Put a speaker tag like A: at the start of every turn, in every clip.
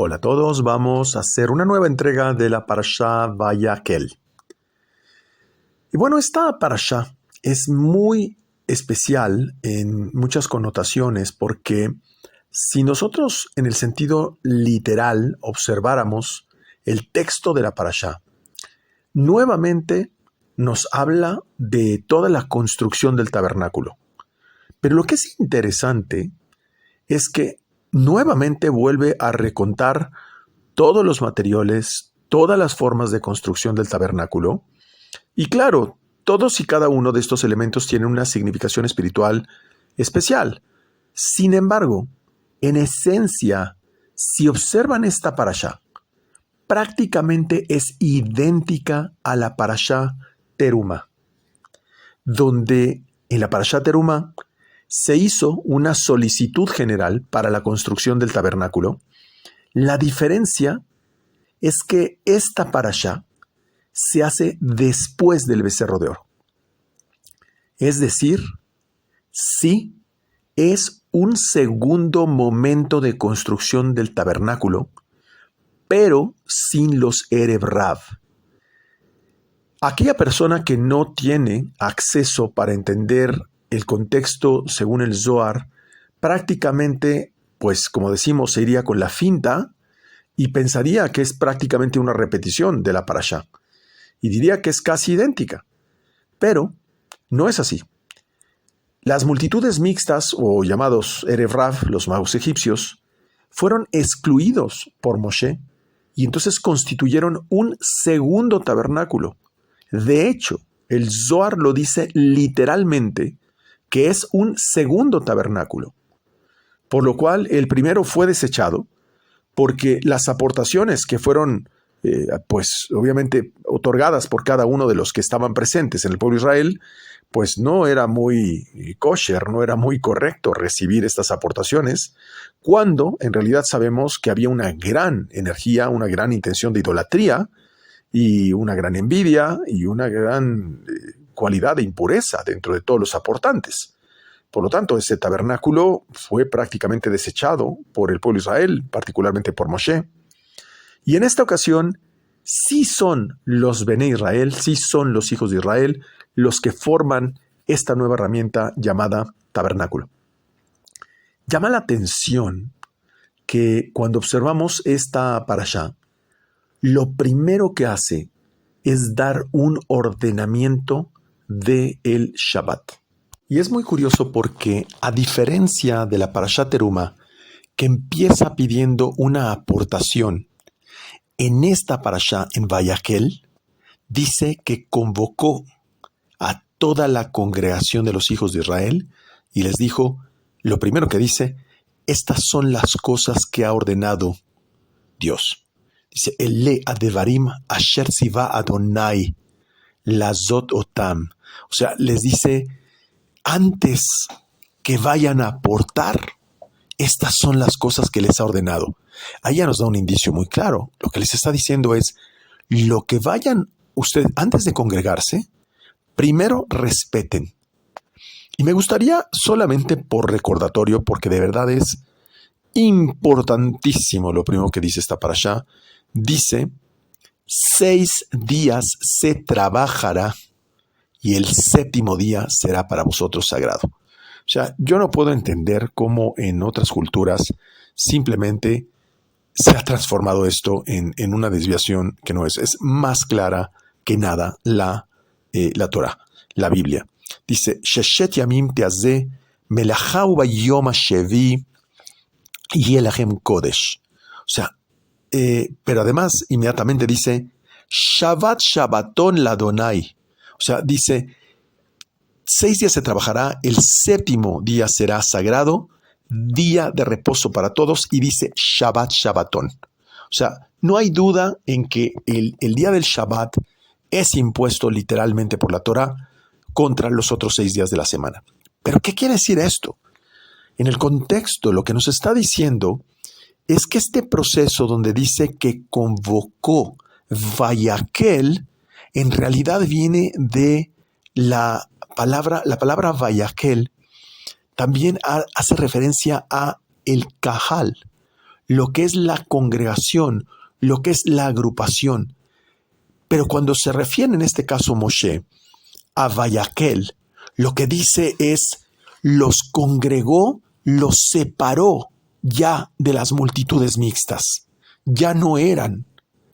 A: Hola a todos, vamos a hacer una nueva entrega de la Parashá Vayakhel. Y bueno, esta Parashá es muy especial en muchas connotaciones porque si nosotros en el sentido literal observáramos el texto de la Parashá, nuevamente nos habla de toda la construcción del tabernáculo. Pero lo que es interesante es que nuevamente vuelve a recontar todos los materiales, todas las formas de construcción del tabernáculo. Y claro, todos y cada uno de estos elementos tienen una significación espiritual especial. Sin embargo, en esencia, si observan esta parashá, prácticamente es idéntica a la parashá Teruma, donde en la parashá Teruma se hizo una solicitud general para la construcción del tabernáculo. La diferencia es que esta parashá se hace después del becerro de oro. Es decir, sí es un segundo momento de construcción del tabernáculo, pero sin los Erev Rav. Aquella persona que no tiene acceso para entender el contexto según el Zohar, prácticamente, pues como decimos, se iría con la finta y pensaría que es prácticamente una repetición de la parashá. Y diría que es casi idéntica. Pero no es así. Las multitudes mixtas, o llamados Erev Rav, los magos egipcios, fueron excluidos por Moshe y entonces constituyeron un segundo tabernáculo. De hecho, el Zohar lo dice literalmente que es un segundo tabernáculo, por lo cual el primero fue desechado porque las aportaciones que fueron, pues obviamente otorgadas por cada uno de los que estaban presentes en el pueblo de Israel, pues no era muy kosher, no era muy correcto recibir estas aportaciones, cuando en realidad sabemos que había una gran energía, una gran intención de idolatría y una gran envidia y una gran cualidad de impureza dentro de todos los aportantes. Por lo tanto, ese tabernáculo fue prácticamente desechado por el pueblo de Israel, particularmente por Moshe. Y en esta ocasión, sí son los Bene Israel, sí son los hijos de Israel, los que forman esta nueva herramienta llamada tabernáculo. Llama la atención que cuando observamos esta parashá, lo primero que hace es dar un ordenamiento del Shabbat. Y es muy curioso porque, a diferencia de la parashá Teruma, que empieza pidiendo una aportación, en esta parashá, en Vayakhel, dice que convocó a toda la congregación de los hijos de Israel y les dijo, lo primero que dice, estas son las cosas que ha ordenado Dios. Dice, Ele adevarim asher siva Adonai lazot otam. O sea, les dice, antes que vayan a aportar, estas son las cosas que les ha ordenado. Ahí ya nos da un indicio muy claro. Lo que les está diciendo es, lo que vayan ustedes, antes de congregarse, primero respeten. Y me gustaría solamente por recordatorio, porque de verdad es importantísimo lo primero que dice esta parashá. Dice, 6 días se trabajará y el 7º día será para vosotros sagrado. O sea, yo no puedo entender cómo en otras culturas simplemente se ha transformado esto en una desviación que no es. Es más clara que nada la Torah, la Biblia. Dice, Sheshet yamim teazeh melachá ubayom hashevi yelachem kodesh. O sea, pero además inmediatamente dice, Shabbat Shabbaton ladonai. O sea, dice, 6 días se trabajará, el 7º día será sagrado, día de reposo para todos, y dice Shabbat Shabbaton. O sea, no hay duda en que el día del Shabbat es impuesto literalmente por la Torah contra los otros 6 días de la semana. ¿Pero qué quiere decir esto? En el contexto, lo que nos está diciendo es que este proceso donde dice que convocó Vayakhel, en realidad viene de la palabra Vayakhel, también hace referencia a el Kahal, lo que es la congregación, lo que es la agrupación. Pero cuando se refiere en este caso Moshe a Vayakel, lo que dice es, los congregó, los separó ya de las multitudes mixtas. Ya no eran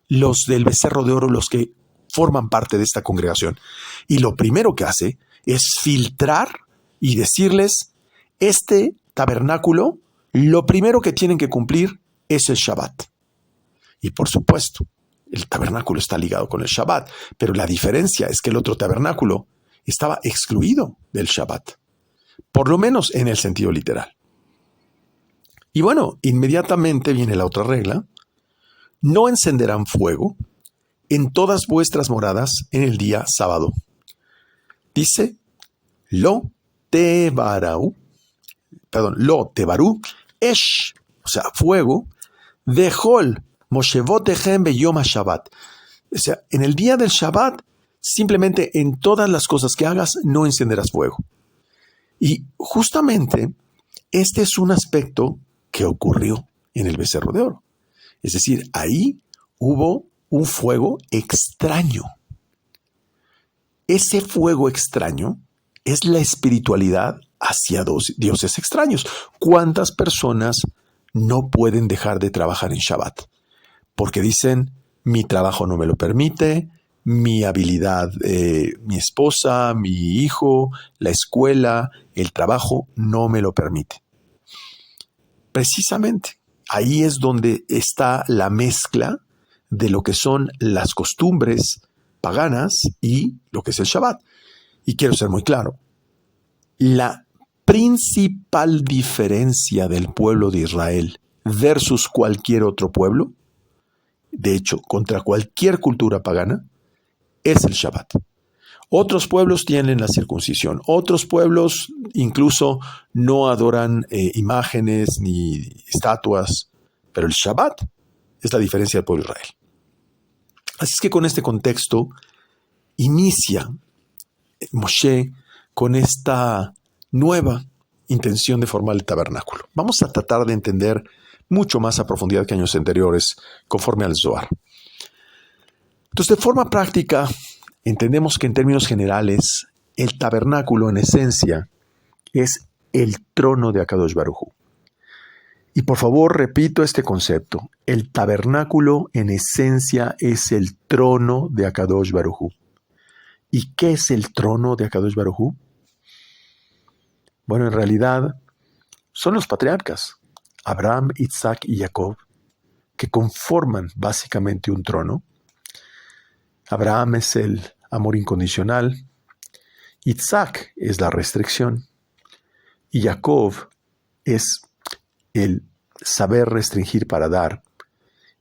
A: los del becerro de oro los que forman parte de esta congregación. Y lo primero que hace es filtrar y decirles, este tabernáculo, lo primero que tienen que cumplir es el Shabbat. Y por supuesto, el tabernáculo está ligado con el Shabbat, pero la diferencia es que el otro tabernáculo estaba excluido del Shabbat, por lo menos en el sentido literal. Y bueno, inmediatamente viene la otra regla: no encenderán fuego en todas vuestras moradas en el día sábado. Dice, lo tebarú, esh, o sea, fuego, dejol, moshevotechem beyom Shabbat. O sea, en el día del Shabbat, simplemente en todas las cosas que hagas, no encenderás fuego. Y justamente este es un aspecto que ocurrió en el becerro de oro. Es decir, ahí hubo un fuego extraño. Ese fuego extraño es la espiritualidad hacia dioses extraños. ¿Cuántas personas no pueden dejar de trabajar en Shabbat? Porque dicen, mi trabajo no me lo permite, mi habilidad, mi esposa, mi hijo, la escuela, el trabajo no me lo permite. Precisamente, ahí es donde está la mezcla de lo que son las costumbres paganas y lo que es el Shabbat. Y quiero ser muy claro, la principal diferencia del pueblo de Israel versus cualquier otro pueblo, de hecho, contra cualquier cultura pagana, es el Shabbat. Otros pueblos tienen la circuncisión, otros pueblos incluso no adoran imágenes ni estatuas, pero el Shabbat es la diferencia del pueblo de Israel. Así es que con este contexto inicia Moshe con esta nueva intención de formar el tabernáculo. Vamos a tratar de entender mucho más a profundidad que años anteriores conforme al Zohar. Entonces, de forma práctica, entendemos que en términos generales, el tabernáculo en esencia es el trono de Akadosh Baruj Hu. Y por favor, repito este concepto. El tabernáculo en esencia es el trono de Akadosh Baruj Hu. ¿Y qué es el trono de Akadosh Baruj Hu? Bueno, en realidad son los patriarcas, Abraham, Isaac y Jacob, que conforman básicamente un trono. Abraham es el amor incondicional, Isaac es la restricción y Jacob es el saber restringir para dar,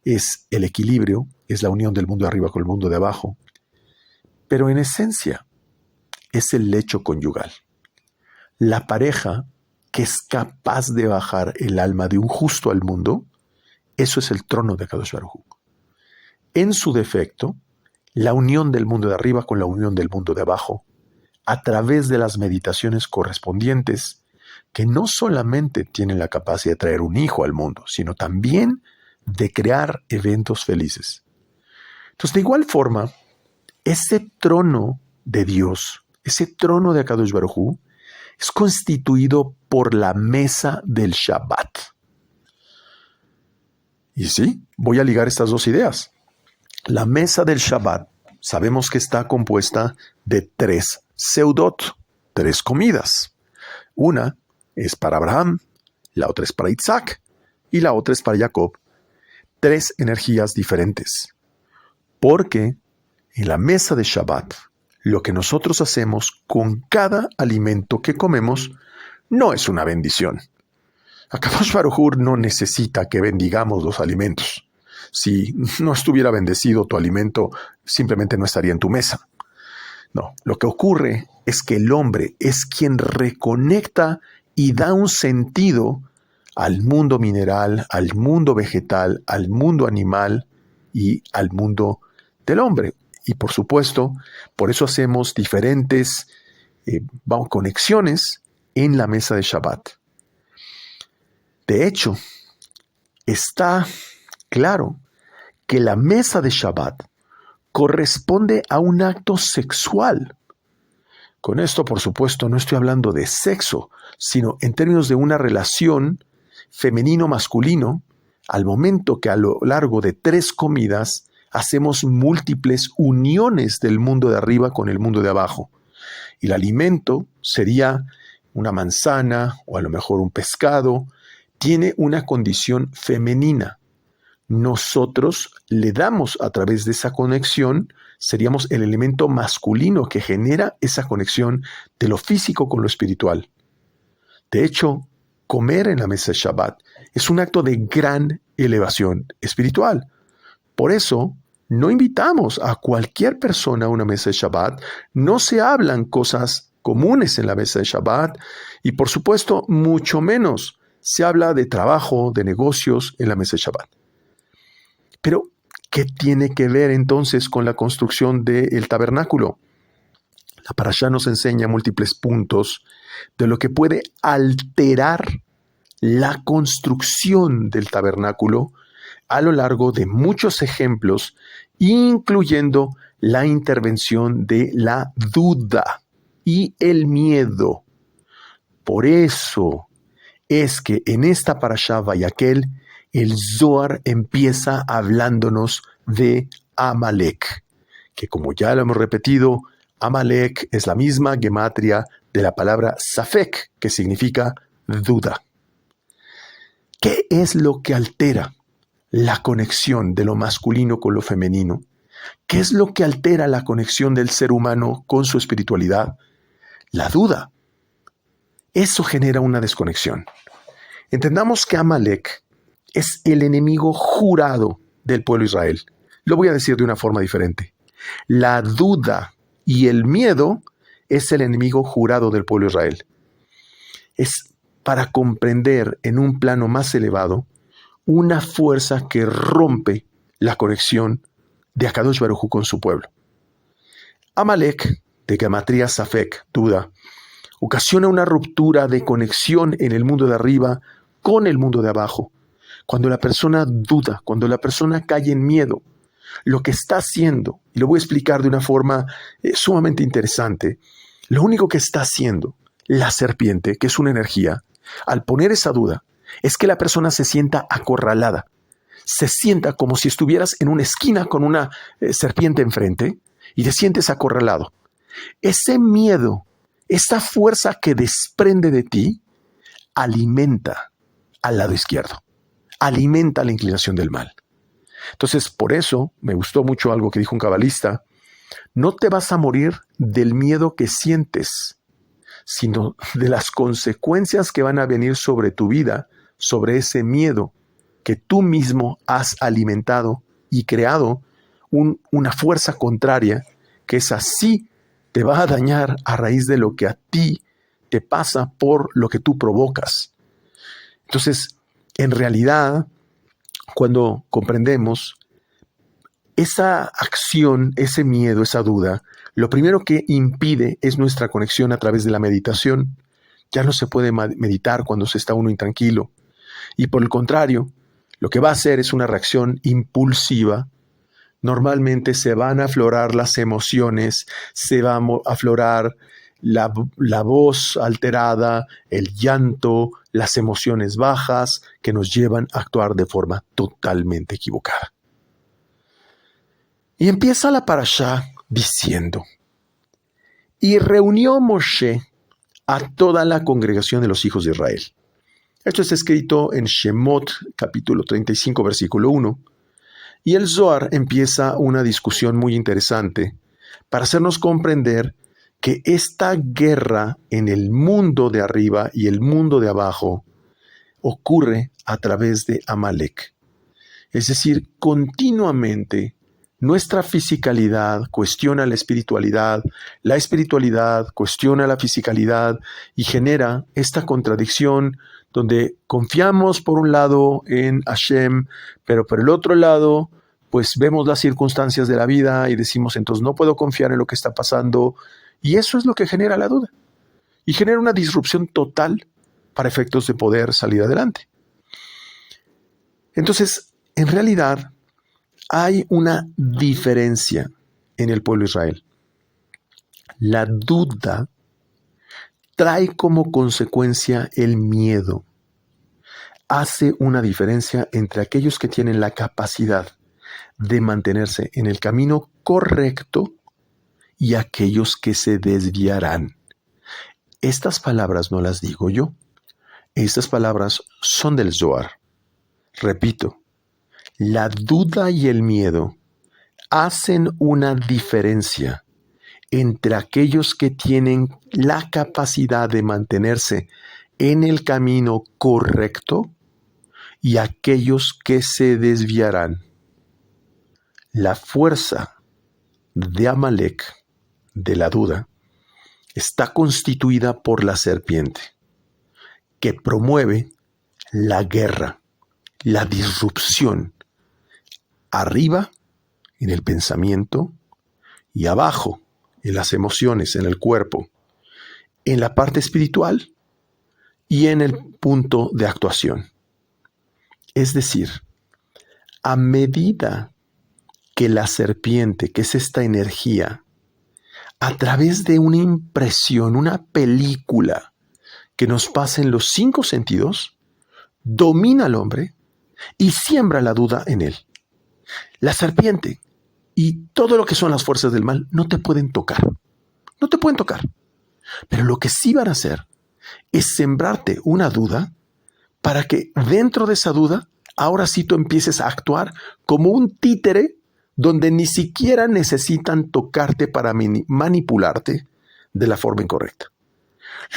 A: es el equilibrio, es la unión del mundo de arriba con el mundo de abajo. Pero en esencia es el lecho conyugal. La pareja que es capaz de bajar el alma de un justo al mundo, eso es el trono de Akadosh Baruj Hu. En su defecto, la unión del mundo de arriba con la unión del mundo de abajo, a través de las meditaciones correspondientes, que no solamente tienen la capacidad de traer un hijo al mundo, sino también de crear eventos felices. Entonces, de igual forma, ese trono de Dios, ese trono de Akadosh Baruj Hu, es constituido por la mesa del Shabbat. Y sí, voy a ligar estas dos ideas. La mesa del Shabbat, sabemos que está compuesta de 3 seudot, 3 comidas. Una es para Abraham, la otra es para Isaac y la otra es para Jacob. 3 energías diferentes. Porque en la mesa de Shabbat, lo que nosotros hacemos con cada alimento que comemos no es una bendición. Akadosh Baruj Hu no necesita que bendigamos los alimentos. Si no estuviera bendecido tu alimento, simplemente no estaría en tu mesa. No, lo que ocurre es que el hombre es quien reconecta y da un sentido al mundo mineral, al mundo vegetal, al mundo animal y al mundo del hombre. Y por supuesto, por eso hacemos diferentes conexiones en la mesa de Shabbat. De hecho, Está claro que la mesa de Shabbat corresponde a un acto sexual. Con esto, por supuesto, no estoy hablando de sexo, sino en términos de una relación femenino-masculino, al momento que a lo largo de 3 comidas hacemos múltiples uniones del mundo de arriba con el mundo de abajo. Y el alimento sería una manzana o a lo mejor un pescado, tiene una condición femenina. Nosotros le damos a través de esa conexión, seríamos el elemento masculino que genera esa conexión de lo físico con lo espiritual. De hecho, comer en la mesa de Shabbat es un acto de gran elevación espiritual. Por eso, no invitamos a cualquier persona a una mesa de Shabbat, no se hablan cosas comunes en la mesa de Shabbat y, por supuesto, mucho menos se habla de trabajo, de negocios en la mesa de Shabbat. Pero, ¿qué tiene que ver entonces con la construcción del tabernáculo? La parashá nos enseña múltiples puntos de lo que puede alterar la construcción del tabernáculo a lo largo de muchos ejemplos, incluyendo la intervención de la duda y el miedo. Por eso es que en esta parashá Vayakhel, el Zohar empieza hablándonos de Amalek, que como ya lo hemos repetido, Amalek es la misma gematria de la palabra Safek, que significa duda. ¿Qué es lo que altera la conexión de lo masculino con lo femenino? ¿Qué es lo que altera la conexión del ser humano con su espiritualidad? La duda. Eso genera una desconexión. Entendamos que Amalek es el enemigo jurado del pueblo de Israel. Lo voy a decir de una forma diferente. La duda y el miedo es el enemigo jurado del pueblo de Israel. Es para comprender en un plano más elevado una fuerza que rompe la conexión de Akadosh Baruj Hu con su pueblo. Amalek, de gematría Safek, duda, ocasiona una ruptura de conexión en el mundo de arriba con el mundo de abajo. Cuando la persona duda, cuando la persona cae en miedo, lo que está haciendo, y lo voy a explicar de una forma sumamente interesante, lo único que está haciendo la serpiente, que es una energía, al poner esa duda, es que la persona se sienta acorralada, se sienta como si estuvieras en una esquina con una serpiente enfrente y te sientes acorralado. Ese miedo, esa fuerza que desprende de ti, alimenta al lado izquierdo, alimenta la inclinación del mal. Entonces, por eso me gustó mucho algo que dijo un cabalista: no te vas a morir del miedo que sientes, sino de las consecuencias que van a venir sobre tu vida, sobre ese miedo que tú mismo has alimentado y creado una fuerza contraria que es así te va a dañar a raíz de lo que a ti te pasa por lo que tú provocas. Entonces, en realidad, cuando comprendemos esa acción, ese miedo, esa duda, lo primero que impide es nuestra conexión a través de la meditación. Ya no se puede meditar cuando se está uno intranquilo. Y por el contrario, lo que va a hacer es una reacción impulsiva. Normalmente se van a aflorar las emociones, se va a aflorar la voz alterada, el llanto, las emociones bajas que nos llevan a actuar de forma totalmente equivocada. Y empieza la parashá diciendo: y reunió Moshe a toda la congregación de los hijos de Israel. Esto está escrito en Shemot, capítulo 35, versículo 1. Y el Zohar empieza una discusión muy interesante para hacernos comprender que esta guerra en el mundo de arriba y el mundo de abajo ocurre a través de Amalek. Es decir, continuamente nuestra fisicalidad cuestiona la espiritualidad cuestiona la fisicalidad y genera esta contradicción donde confiamos por un lado en Hashem, pero por el otro lado, pues vemos las circunstancias de la vida y decimos, entonces no puedo confiar en lo que está pasando, y eso es lo que genera la duda, y genera una disrupción total para efectos de poder salir adelante. Entonces, en realidad, hay una diferencia en el pueblo de Israel. La duda trae como consecuencia el miedo. Hace una diferencia entre aquellos que tienen la capacidad de mantenerse en el camino correcto y aquellos que se desviarán. Estas palabras no las digo yo. Estas palabras son del Zohar. Repito, la duda y el miedo hacen una diferencia entre aquellos que tienen la capacidad de mantenerse en el camino correcto y aquellos que se desviarán. La fuerza de Amalek, de la duda, está constituida por la serpiente, que promueve la guerra, la disrupción, arriba en el pensamiento y abajo en las emociones, en el cuerpo, en la parte espiritual y en el punto de actuación. Es decir, a medida que la serpiente, que es esta energía, a través de una impresión, una película que nos pasa en los 5 sentidos, domina al hombre y siembra la duda en él. La serpiente y todo lo que son las fuerzas del mal no te pueden tocar. No te pueden tocar. Pero lo que sí van a hacer es sembrarte una duda para que dentro de esa duda, ahora sí tú empieces a actuar como un títere donde ni siquiera necesitan tocarte para manipularte de la forma incorrecta.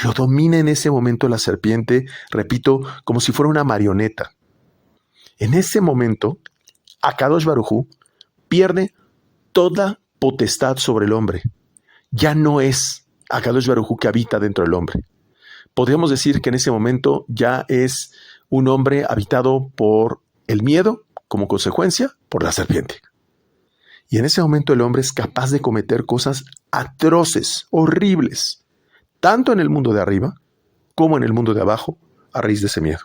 A: Lo domina en ese momento la serpiente, repito, como si fuera una marioneta. En ese momento, Akadosh Baruj Hu pierde toda potestad sobre el hombre. Ya no es Akadosh Baruj Hu que habita dentro del hombre. Podríamos decir que en ese momento ya es un hombre habitado por el miedo, como consecuencia, por la serpiente. Y en ese momento el hombre es capaz de cometer cosas atroces, horribles, tanto en el mundo de arriba como en el mundo de abajo, a raíz de ese miedo.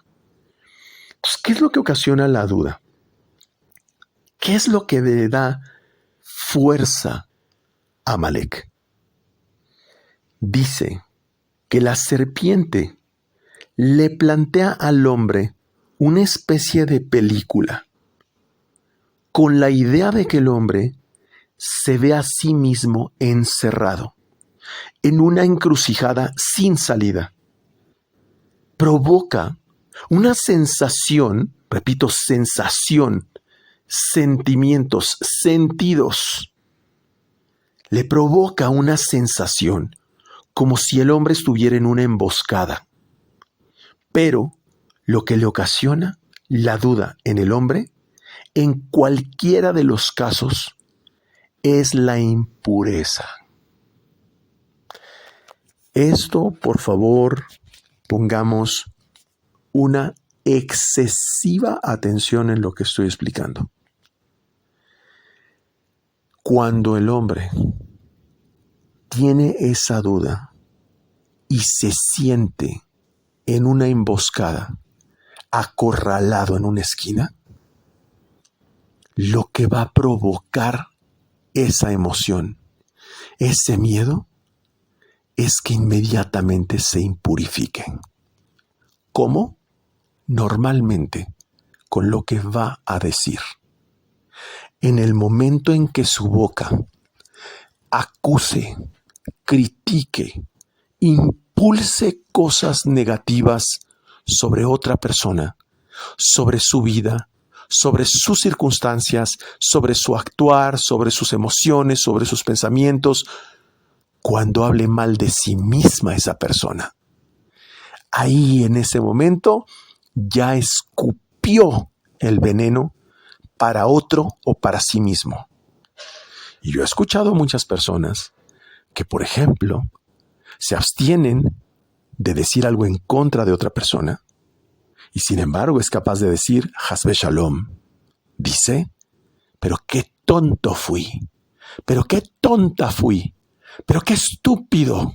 A: Entonces, ¿qué es lo que ocasiona la duda? ¿Qué es lo que le da fuerza a Amalek? Dice que la serpiente le plantea al hombre una especie de película con la idea de que el hombre se ve a sí mismo encerrado en una encrucijada sin salida. Provoca una sensación, repito, sensación, sentimientos, sentidos. Le provoca una sensación como si el hombre estuviera en una emboscada. Pero lo que le ocasiona la duda en el hombre, en cualquiera de los casos, es la impureza. Esto, por favor, pongamos una excesiva atención en lo que estoy explicando. Cuando el hombre tiene esa duda y se siente en una emboscada, acorralado en una esquina, lo que va a provocar esa emoción, ese miedo, es que inmediatamente se impurifiquen. ¿Cómo? Normalmente con lo que va a decir. En el momento en que su boca acuse, critique, impulse cosas negativas sobre otra persona, sobre su vida, sobre sus circunstancias, sobre su actuar, sobre sus emociones, sobre sus pensamientos, cuando hable mal de sí misma esa persona, ahí en ese momento ya escupió el veneno para otro o para sí mismo. Y yo he escuchado a muchas personas que, por ejemplo, se abstienen de decir algo en contra de otra persona y sin embargo es capaz de decir Hasbe Shalom. Dice, pero qué tonto fui, pero qué tonta fui, pero qué estúpido.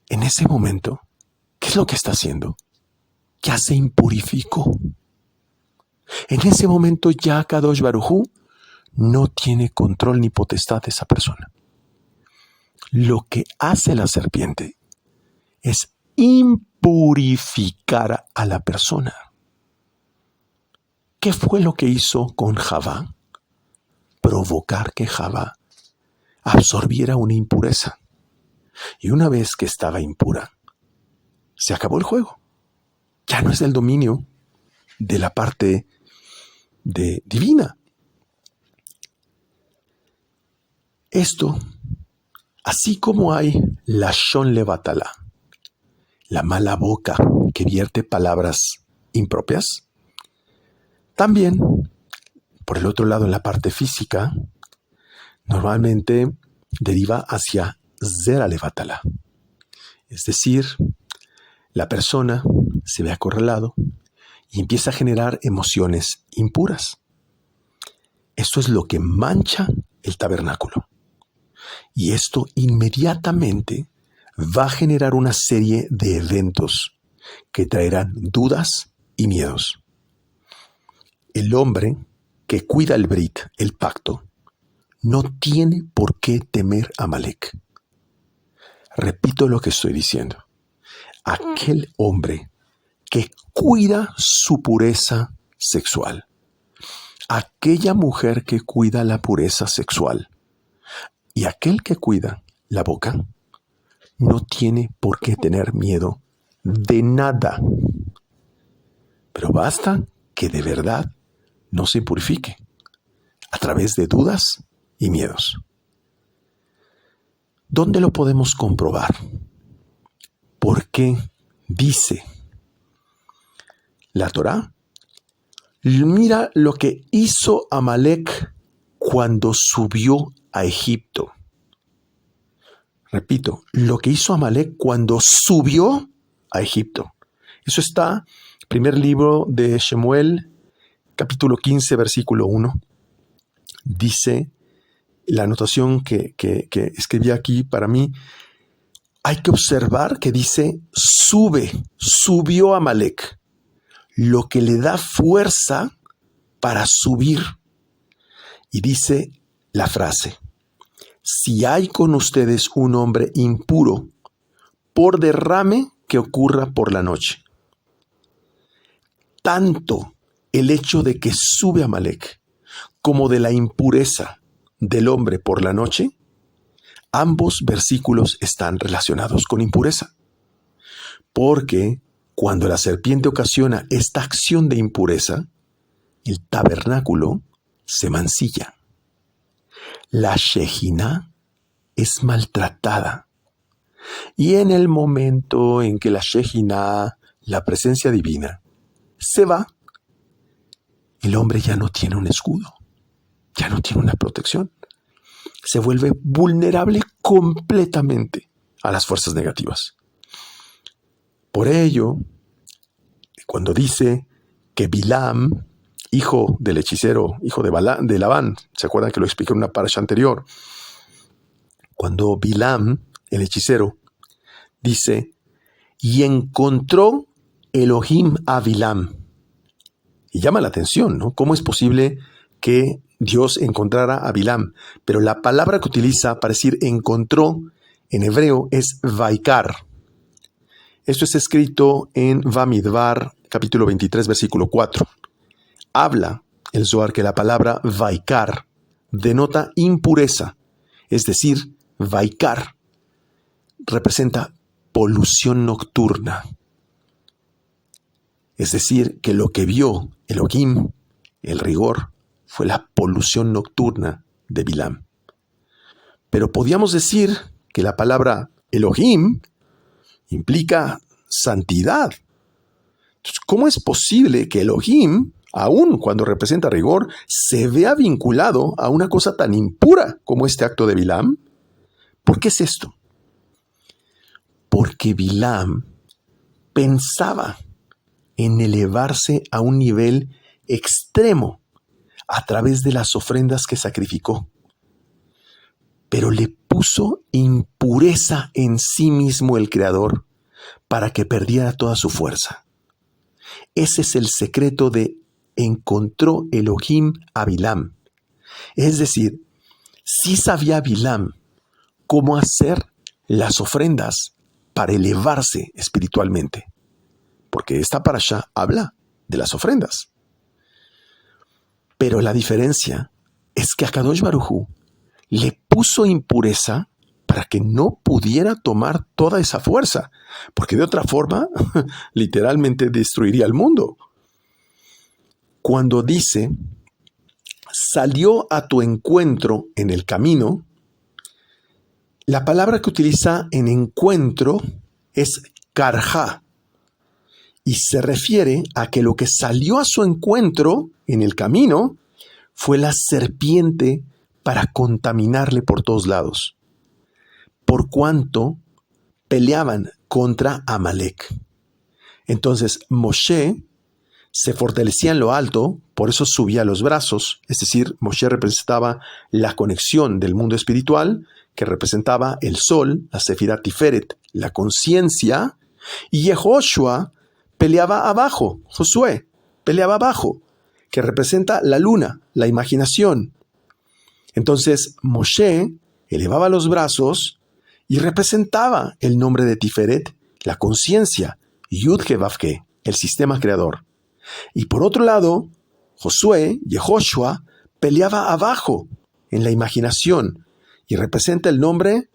A: En ese momento, ¿qué es lo que está haciendo? Ya se impurificó. En ese momento ya Kadosh Baruj Hu no tiene control ni potestad de esa persona. Lo que hace la serpiente es impurificar a la persona. ¿Qué fue lo que hizo con Javá? Provocar que Javá absorbiera una impureza. Y una vez que estaba impura, se acabó el juego. Ya no es el dominio de la parte divina. Esto, así como hay lashon levatala, la mala boca que vierte palabras impropias, también, por el otro lado, en la parte física, normalmente deriva hacia zera levatala. Es decir, la persona se ve acorralado y empieza a generar emociones impuras. Esto es lo que mancha el tabernáculo. Y esto inmediatamente va a generar una serie de eventos que traerán dudas y miedos. El hombre que cuida el brit, el pacto, no tiene por qué temer a Amalek. Repito lo que estoy diciendo. Aquel hombre que cuida su pureza sexual, aquella mujer que cuida la pureza sexual y aquel que cuida la boca, no tiene por qué tener miedo de nada. Pero basta que de verdad no se purifique a través de dudas y miedos. ¿Dónde lo podemos comprobar? Porque dice la Torá, mira lo que hizo Amalek cuando subió a Egipto. Repito, lo que hizo Amalek cuando subió a Egipto. Eso está, primer libro de Shemuel, capítulo 15, versículo 1. Dice la anotación que escribí aquí para mí. Hay que observar que dice subió Amalek, lo que le da fuerza para subir. Y dice la frase, si hay con ustedes un hombre impuro, por derrame que ocurra por la noche. Tanto el hecho de que sube Amalek como de la impureza del hombre por la noche, ambos versículos están relacionados con impureza. Porque cuando la serpiente ocasiona esta acción de impureza, el tabernáculo se mancilla. La Shejiná es maltratada. Y en el momento en que la Shejiná, la presencia divina, se va, el hombre ya no tiene un escudo, ya no tiene una protección. Se vuelve vulnerable completamente a las fuerzas negativas. Por ello, cuando dice que Bilam, hijo del hechicero, hijo de Labán, ¿se acuerdan que lo expliqué en una parasha anterior? Cuando Bilam, el hechicero, dice, y encontró Elohim a Bilam. Y llama la atención, ¿no? ¿Cómo es posible que Dios encontrara a Bilam? Pero la palabra que utiliza para decir encontró en hebreo es vaikar. Esto es escrito en Bamidbar, capítulo 23, versículo 4. Habla el Zohar que la palabra vaikar denota impureza, es decir, vaikar representa polución nocturna. Es decir, que lo que vio Elohim, el rigor, fue la polución nocturna de Bilam. Pero podíamos decir que la palabra Elohim implica santidad. Entonces, ¿cómo es posible que Elohim, aun cuando representa rigor, se vea vinculado a una cosa tan impura como este acto de Bilam? ¿Por qué es esto? Porque Bilam pensaba en elevarse a un nivel extremo a través de las ofrendas que sacrificó. Pero le puso impureza en sí mismo el Creador para que perdiera toda su fuerza. Ese es el secreto de encontró Elohim a Bilam. Es decir, sí sabía Bilam cómo hacer las ofrendas para elevarse espiritualmente. Porque esta parashá habla de las ofrendas. Pero la diferencia es que Akadosh Baruj Hu le puso impureza para que no pudiera tomar toda esa fuerza, porque de otra forma, literalmente destruiría el mundo. Cuando dice, salió a tu encuentro en el camino, la palabra que utiliza en encuentro es karja, y se refiere a que lo que salió a su encuentro en el camino fue la serpiente para contaminarle por todos lados, por cuanto peleaban contra Amalek. Entonces Moshe se fortalecía en lo alto, por eso subía los brazos, es decir, Moshe representaba la conexión del mundo espiritual, que representaba el sol, la Sefirá Tiferet, la conciencia, y Yehoshua peleaba abajo, Josué peleaba abajo, que representa la luna, la imaginación. Entonces Moshe elevaba los brazos y representaba el nombre de Tiferet, la conciencia, Yud-He-Vav-He, el sistema creador. Y por otro lado, Josué, Yehoshua, peleaba abajo, en la imaginación, y representa el nombre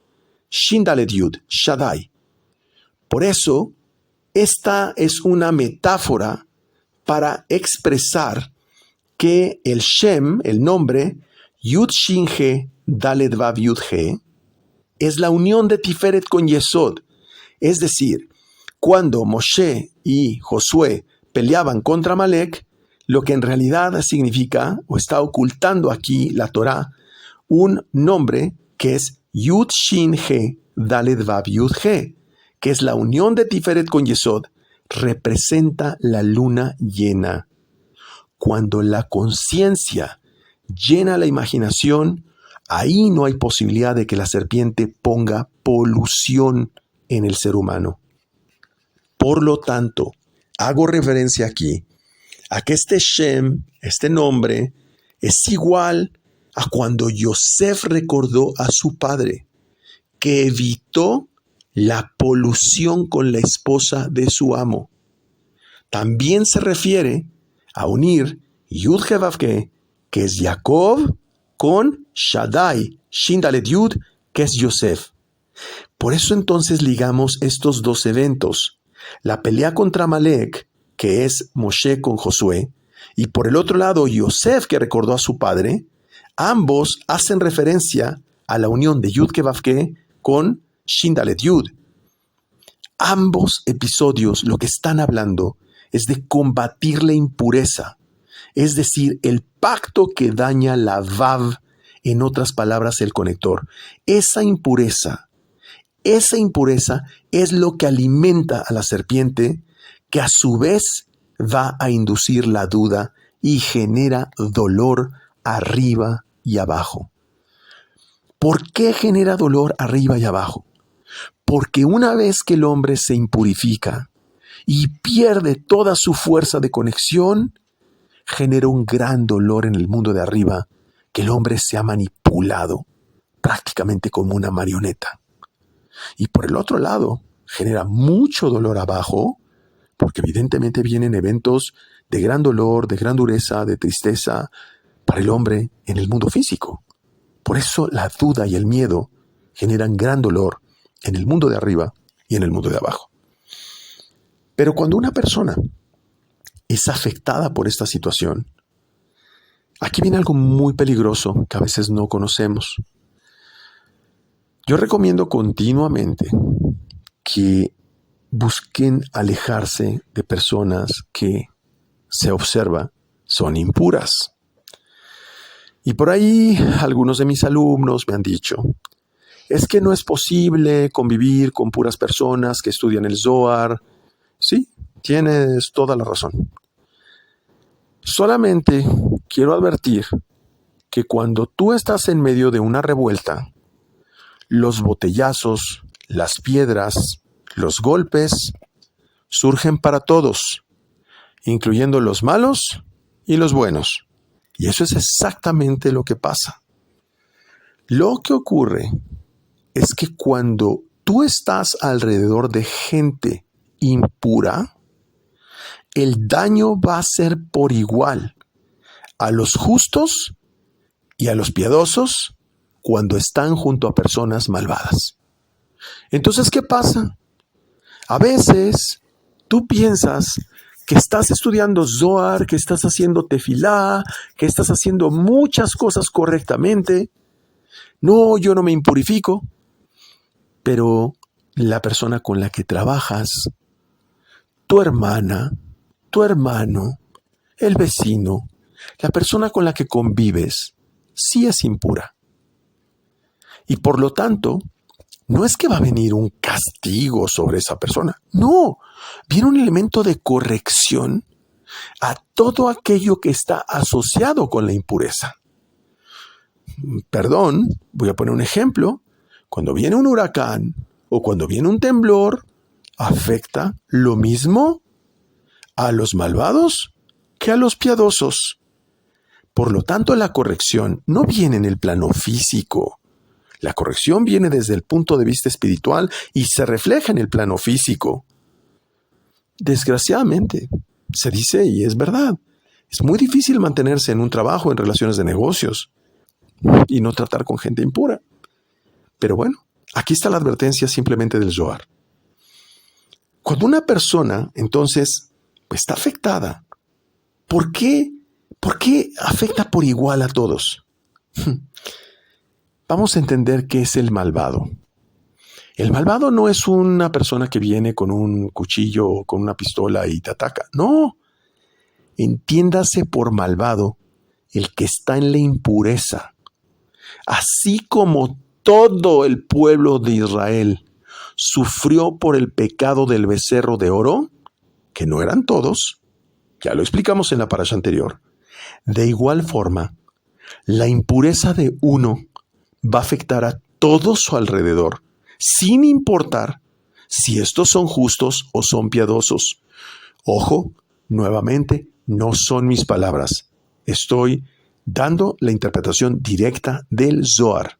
A: Shin-Dalet Yud, Shaddai. Por eso, esta es una metáfora para expresar que el Shem, el nombre, Yud-Shin-He, Dalet-Vav Yud-He, es la unión de Tiferet con Yesod. Es decir, cuando Moshe y Josué peleaban contra Amalek, lo que en realidad significa, o está ocultando aquí la Torá, un nombre que es Yud-Shin-He, Dalet-Vav Yud-He, que es la unión de Tiferet con Yesod, representa la luna llena. Cuando la conciencia llena la imaginación, ahí no hay posibilidad de que la serpiente ponga polución en el ser humano. Por lo tanto, hago referencia aquí a que este Shem, este nombre, es igual a cuando Yosef recordó a su padre, que evitó la polución con la esposa de su amo. También se refiere a unir Yud-He-Vav-He, que es Jacob, con Shaddai, Shin-Dalet Yud, que es Yosef. Por eso entonces ligamos estos dos eventos, la pelea contra Amalek, que es Moshe con Josué, y por el otro lado Yosef, que recordó a su padre. Ambos hacen referencia a la unión de Yud-He-Vav-He con Shin-Dalet Yud. Ambos episodios lo que están hablando es de combatir la impureza, es decir, el pacto que daña la Vav, en otras palabras, el conector. Esa impureza es lo que alimenta a la serpiente, que a su vez va a inducir la duda y genera dolor arriba y abajo. ¿Por qué genera dolor arriba y abajo? Porque una vez que el hombre se impurifica y pierde toda su fuerza de conexión, genera un gran dolor en el mundo de arriba, que el hombre se ha manipulado prácticamente como una marioneta. Y por el otro lado, genera mucho dolor abajo, porque evidentemente vienen eventos de gran dolor, de gran dureza, de tristeza para el hombre en el mundo físico. Por eso la duda y el miedo generan gran dolor en el mundo de arriba y en el mundo de abajo. Pero cuando una persona es afectada por esta situación, aquí viene algo muy peligroso que a veces no conocemos. Yo recomiendo continuamente que busquen alejarse de personas que se observa son impuras. Y por ahí algunos de mis alumnos me han dicho, es que no es posible convivir con puras personas que estudian el Zohar. Sí, tienes toda la razón. Solamente quiero advertir que cuando tú estás en medio de una revuelta, los botellazos, las piedras, los golpes surgen para todos, incluyendo los malos y los buenos. Y eso es exactamente lo que pasa. Lo que ocurre es que cuando tú estás alrededor de gente impura, el daño va a ser por igual a los justos y a los piadosos cuando están junto a personas malvadas. Entonces, ¿qué pasa? A veces tú piensas que estás estudiando Zohar, que estás haciendo tefilá, que estás haciendo muchas cosas correctamente. No, yo no me impurifico. Pero la persona con la que trabajas, tu hermana, tu hermano, el vecino, la persona con la que convives, sí es impura. Y por lo tanto, no es que va a venir un castigo sobre esa persona. No, viene un elemento de corrección a todo aquello que está asociado con la impureza. Perdón, voy a poner un ejemplo. Cuando viene un huracán o cuando viene un temblor, afecta lo mismo a los malvados que a los piadosos. Por lo tanto, la corrección no viene en el plano físico. La corrección viene desde el punto de vista espiritual y se refleja en el plano físico. Desgraciadamente, se dice y es verdad, es muy difícil mantenerse en un trabajo, en relaciones de negocios y no tratar con gente impura. Pero bueno, aquí está la advertencia simplemente del Zohar. Cuando una persona, entonces, está afectada, ¿por qué afecta por igual a todos? Vamos a entender qué es el malvado. El malvado no es una persona que viene con un cuchillo o con una pistola y te ataca. No. Entiéndase por malvado el que está en la impureza. Así como todo el pueblo de Israel sufrió por el pecado del becerro de oro, que no eran todos, ya lo explicamos en la parasha anterior. De igual forma, la impureza de uno va a afectar a todo su alrededor, sin importar si estos son justos o son piadosos. Ojo, nuevamente, no son mis palabras. Estoy dando la interpretación directa del Zohar.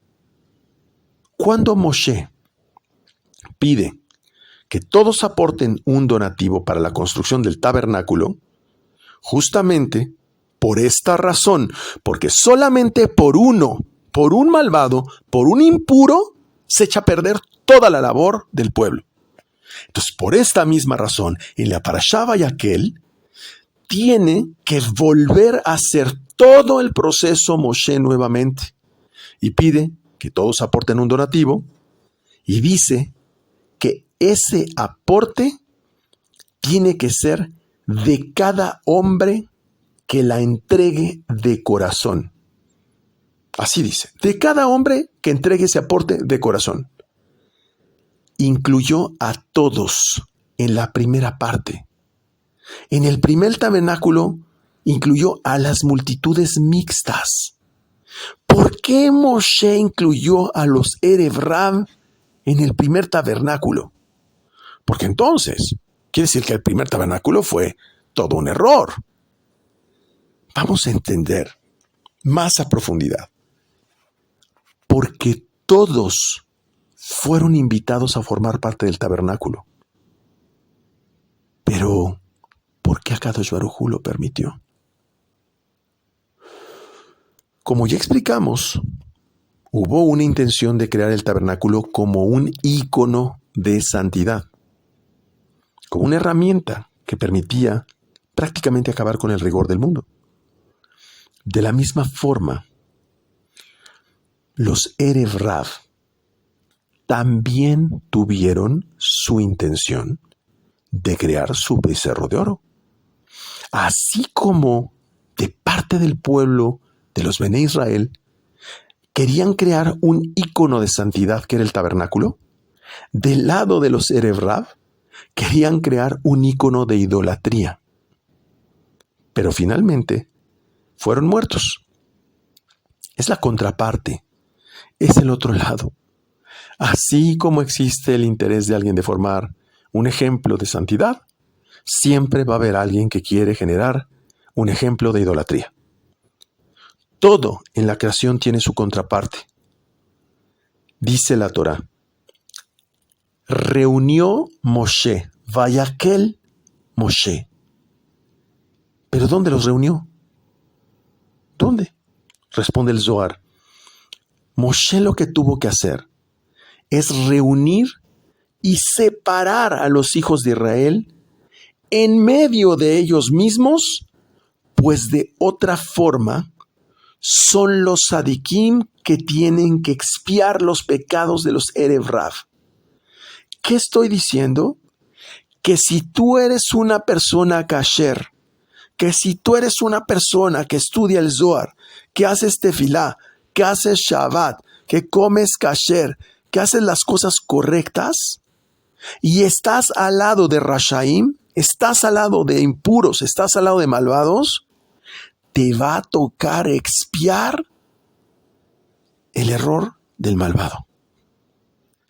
A: Cuando Moshe pide que todos aporten un donativo para la construcción del tabernáculo, justamente por esta razón, porque solamente por un malvado, por un impuro, se echa a perder toda la labor del pueblo. Entonces, por esta misma razón, en la parashá Vayakhel, tiene que volver a hacer todo el proceso Moshe nuevamente. Y pide que todos aporten un donativo y dice que ese aporte tiene que ser de cada hombre que la entregue de corazón. Así dice, de cada hombre que entregue ese aporte de corazón. Incluyó a todos en la primera parte. En el primer tabernáculo incluyó a las multitudes mixtas. ¿Por qué Moshe incluyó a los Erev Rav en el primer tabernáculo? Porque entonces quiere decir que el primer tabernáculo fue todo un error. Vamos a entender más a profundidad. Porque todos fueron invitados a formar parte del tabernáculo. Pero, ¿por qué Akadosh Baruj Hu lo permitió? Como ya explicamos, hubo una intención de crear el tabernáculo como un ícono de santidad, como una herramienta que permitía prácticamente acabar con el rigor del mundo. De la misma forma, los Erev Rav también tuvieron su intención de crear su becerro de oro. Así como de parte del pueblo de los Bené Israel querían crear un ícono de santidad que era el tabernáculo, del lado de los Erev Rav querían crear un ícono de idolatría. Pero finalmente fueron muertos. Es la contraparte, es el otro lado. Así como existe el interés de alguien de formar un ejemplo de santidad, siempre va a haber alguien que quiere generar un ejemplo de idolatría. Todo en la creación tiene su contraparte. Dice la Torá, reunió Moshe, Vayakel Moshe. ¿Pero dónde los reunió? ¿Dónde? Responde el Zohar. Moshe lo que tuvo que hacer es reunir y separar a los hijos de Israel en medio de ellos mismos, pues de otra forma son los tzadikim que tienen que expiar los pecados de los Erev Rav. ¿Qué estoy diciendo? Que si tú eres una persona kasher, que si tú eres una persona que estudia el Zohar, que haces tefilá, que haces Shabbat, que comes kasher, que haces las cosas correctas, y estás al lado de Rashaim, estás al lado de impuros, estás al lado de malvados, te va a tocar expiar el error del malvado.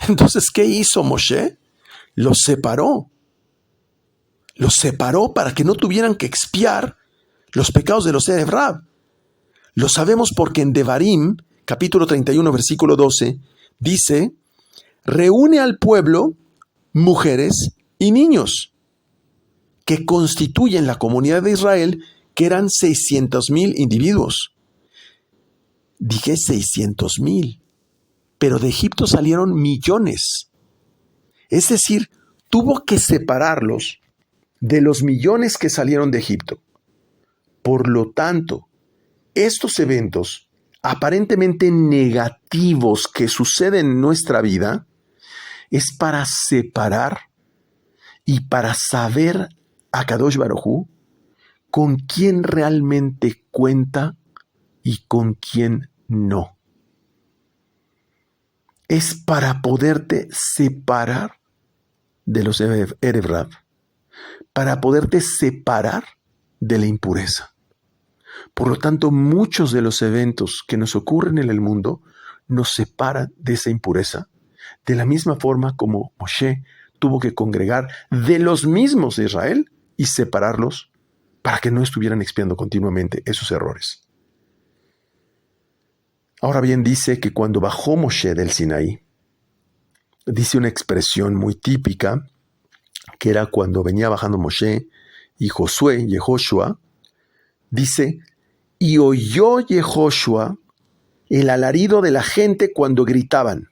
A: Entonces, ¿qué hizo Moshe? Los separó. Los separó para que no tuvieran que expiar los pecados de los Erev Rav. Lo sabemos porque en Devarim, capítulo 31, versículo 12, dice, reúne al pueblo, mujeres y niños, que constituyen la comunidad de Israel, que eran 600,000 individuos. Dije 600,000, pero de Egipto salieron millones. Es decir, tuvo que separarlos de los millones que salieron de Egipto. Por lo tanto, estos eventos aparentemente negativos que suceden en nuestra vida es para separar y para saber a Kadosh Baruj Hu con quién realmente cuenta y con quién no. Es para poderte separar de los Erev Rav, para poderte separar de la impureza. Por lo tanto, muchos de los eventos que nos ocurren en el mundo nos separan de esa impureza, de la misma forma como Moshe tuvo que congregar de los mismos de Israel y separarlos para que no estuvieran expiando continuamente esos errores. Ahora bien, dice que cuando bajó Moshe del Sinaí, dice una expresión muy típica, que era cuando venía bajando Moshe y Josué, Yehoshua, dice, y oyó Yehoshua el alarido de la gente cuando gritaban.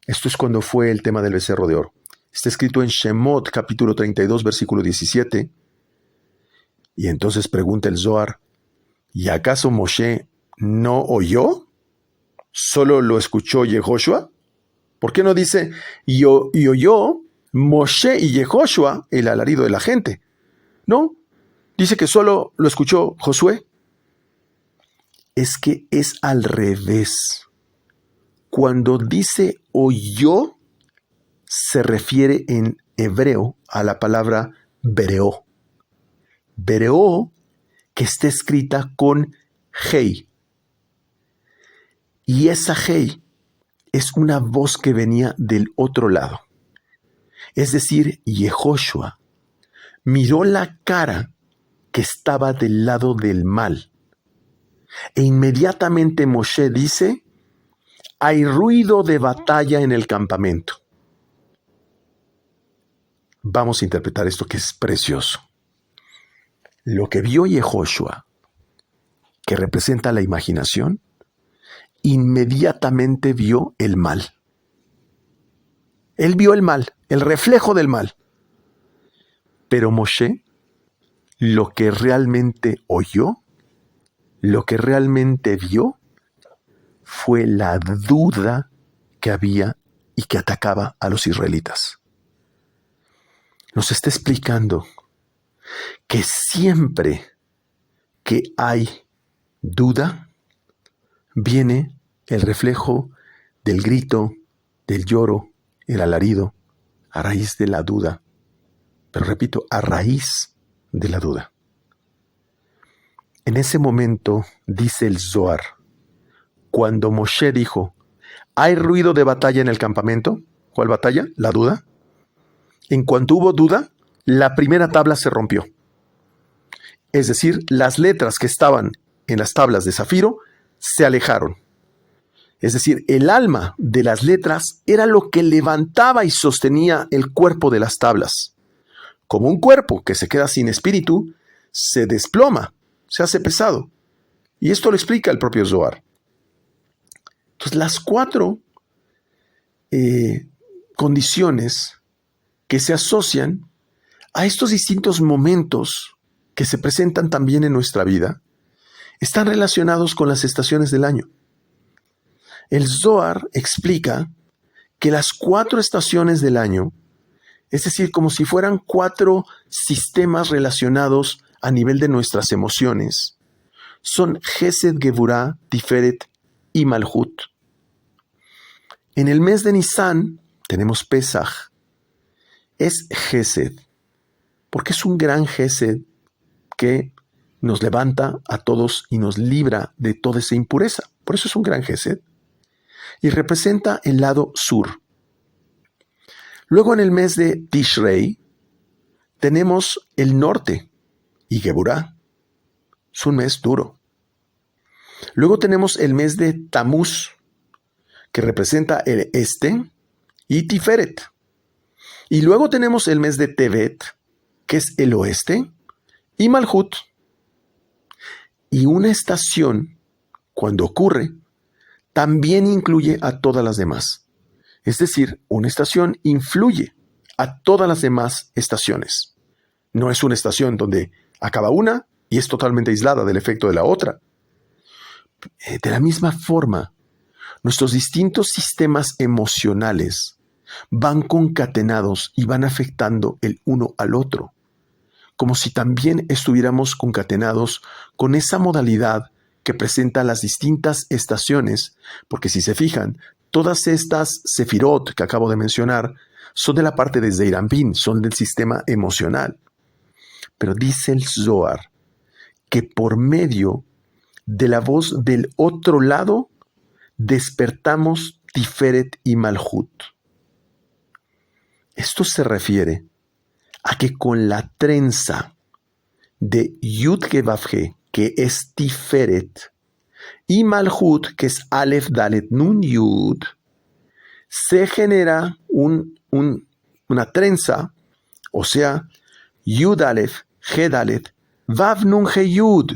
A: Esto es cuando fue el tema del becerro de oro. Está escrito en Shemot, capítulo 32, versículo 17. Y entonces pregunta el Zohar, ¿y acaso Moshe no oyó? ¿Solo lo escuchó Yehoshua? ¿Por qué no dice, y oyó Moshe y Yehoshua el alarido de la gente? No, dice que solo lo escuchó Josué. Es que es al revés. Cuando dice oyó, se refiere en hebreo a la palabra bereó. Bereó, que está escrita con hei. Y esa hei es una voz que venía del otro lado. Es decir, Yehoshua miró la cara que estaba del lado del mal. E inmediatamente Moshe dice, hay ruido de batalla en el campamento. Vamos a interpretar esto que es precioso. Lo que vio Yehoshua, que representa la imaginación, inmediatamente vio el mal. Él vio el mal, el reflejo del mal. Pero Moshe, lo que realmente oyó, lo que realmente vio, fue la duda que había y que atacaba a los israelitas. Nos está explicando que siempre que hay duda, viene el reflejo del grito, del lloro, el alarido, a raíz de la duda. Pero repito, a raíz de la duda. En ese momento, dice el Zohar, cuando Moshe dijo, ¿hay ruido de batalla en el campamento? ¿Cuál batalla? La duda. En cuanto hubo duda, la primera tabla se rompió. Es decir, las letras que estaban en las tablas de zafiro se alejaron. Es decir, el alma de las letras era lo que levantaba y sostenía el cuerpo de las tablas. Como un cuerpo que se queda sin espíritu, se desploma, se hace pesado. Y esto lo explica el propio Zohar. Entonces, las cuatro condiciones que se asocian a estos distintos momentos que se presentan también en nuestra vida están relacionados con las estaciones del año. El Zohar explica que las 4 estaciones del año, es decir, como si fueran 4 sistemas relacionados a nivel de nuestras emociones, son Gesed, Geburah, Tiferet y Malhut. En el mes de Nisan tenemos Pesaj. Es Gesed, porque es un gran Gesed que nos levanta a todos y nos libra de toda esa impureza. Por eso es un gran Gesed. Y representa el lado sur. Luego en el mes de Tishrei tenemos el norte y Geburah. Es un mes duro. Luego tenemos el mes de Tamuz, que representa el este, y Tiferet. Y luego tenemos el mes de Tevet, que es el oeste, y Malhut. Y una estación, cuando ocurre, también incluye a todas las demás. Es decir, una estación influye a todas las demás estaciones. No es una estación donde acaba una y es totalmente aislada del efecto de la otra. De la misma forma, nuestros distintos sistemas emocionales van concatenados y van afectando el uno al otro, como si también estuviéramos concatenados con esa modalidad que presenta las distintas estaciones, porque si se fijan, todas estas sefirot que acabo de mencionar son de la parte de Zeir Anpin, son del sistema emocional. Pero dice el Zohar que por medio de la voz del otro lado despertamos Tiferet y Malhut. Esto se refiere a que con la trenza de Yud-He-Vav-He, que es Tiferet, y Malhut, que es Aleph Dalet Nun Yud, se genera una trenza, o sea, Yud Aleph, He Dalet, Vav Nun He Yud.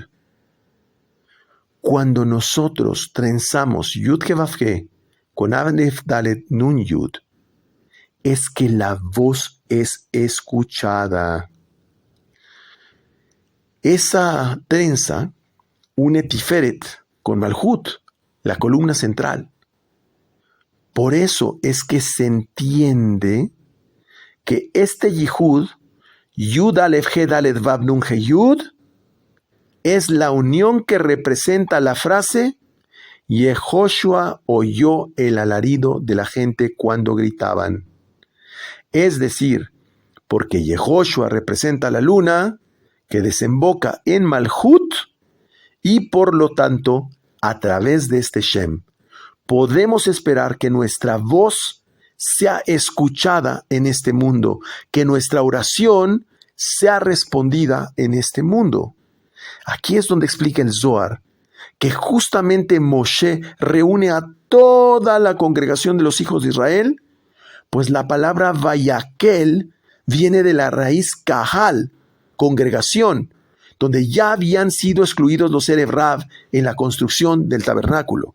A: Cuando nosotros trenzamos Yud-He-Vav-He con Aleph Dalet Nun Yud, es que la voz es escuchada. Esa trenza une Tiferet con Malhut, la columna central. Por eso es que se entiende que este Yihud, Yud Aleph He Dalet Vav Nun He Yud, es la unión que representa la frase Yehoshua oyó el alarido de la gente cuando gritaban. Es decir, porque Yehoshua representa la luna que desemboca en Malhut y por lo tanto, a través de este Shem, podemos esperar que nuestra voz sea escuchada en este mundo, que nuestra oración sea respondida en este mundo. Aquí es donde explica el Zohar que justamente Moshe reúne a toda la congregación de los hijos de Israel, pues la palabra Vayakel viene de la raíz Kahal, congregación, donde ya habían sido excluidos los Erev Rav en la construcción del tabernáculo.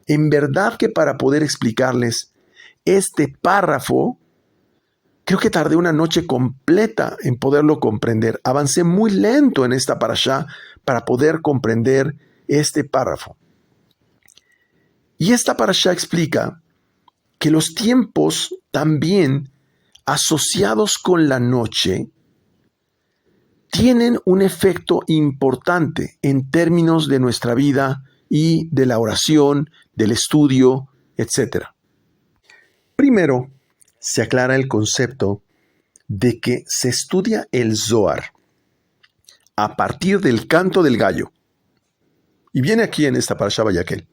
A: En verdad que para poder explicarles este párrafo, creo que tardé una noche completa en poderlo comprender. Avancé muy lento en esta parashá para poder comprender este párrafo. Y esta parashá explica que los tiempos también asociados con la noche tienen un efecto importante en términos de nuestra vida y de la oración, del estudio, etc. Primero, se aclara el concepto de que se estudia el Zohar a partir del canto del gallo. Y viene aquí en esta parashá Vayakel.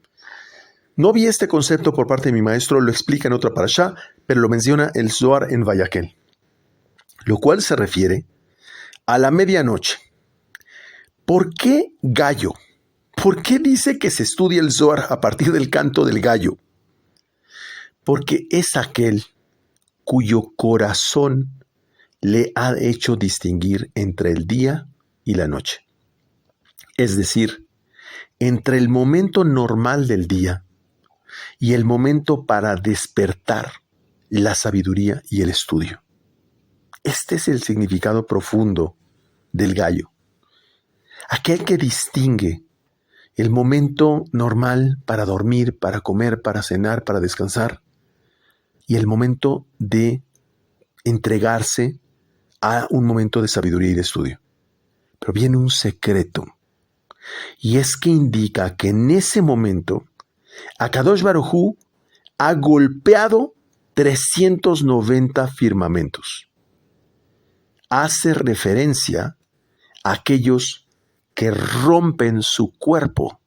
A: No vi este concepto por parte de mi maestro, lo explica en otra parashá, pero lo menciona el Zohar en Vayakel. Lo cual se refiere a la medianoche. ¿Por qué gallo? ¿Por qué dice que se estudia el Zohar a partir del canto del gallo? Porque es aquel cuyo corazón le ha hecho distinguir entre el día y la noche. Es decir, entre el momento normal del día y el momento para despertar la sabiduría y el estudio. Este es el significado profundo del gallo. Aquel que distingue el momento normal para dormir, para comer, para cenar, para descansar, y el momento de entregarse a un momento de sabiduría y de estudio. Pero viene un secreto, y es que indica que en ese momento Akadosh Baruj Hu ha golpeado 390 firmamentos. Hace referencia a aquellos que rompen su cuerpo.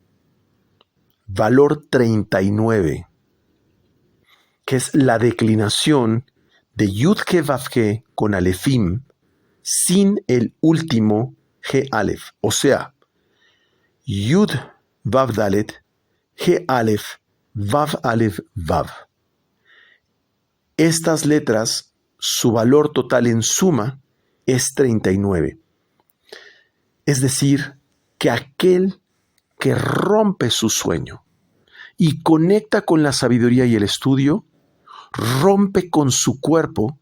A: Valor 39, que es la declinación de Yud-He Vav-He con Alefim sin el último He Alef. O sea, Yud Vav Dalet, He Alef, Vav Alef Vav. Estas letras, su valor total en suma es 39. Es decir, que aquel que rompe su sueño y conecta con la sabiduría y el estudio, rompe con su cuerpo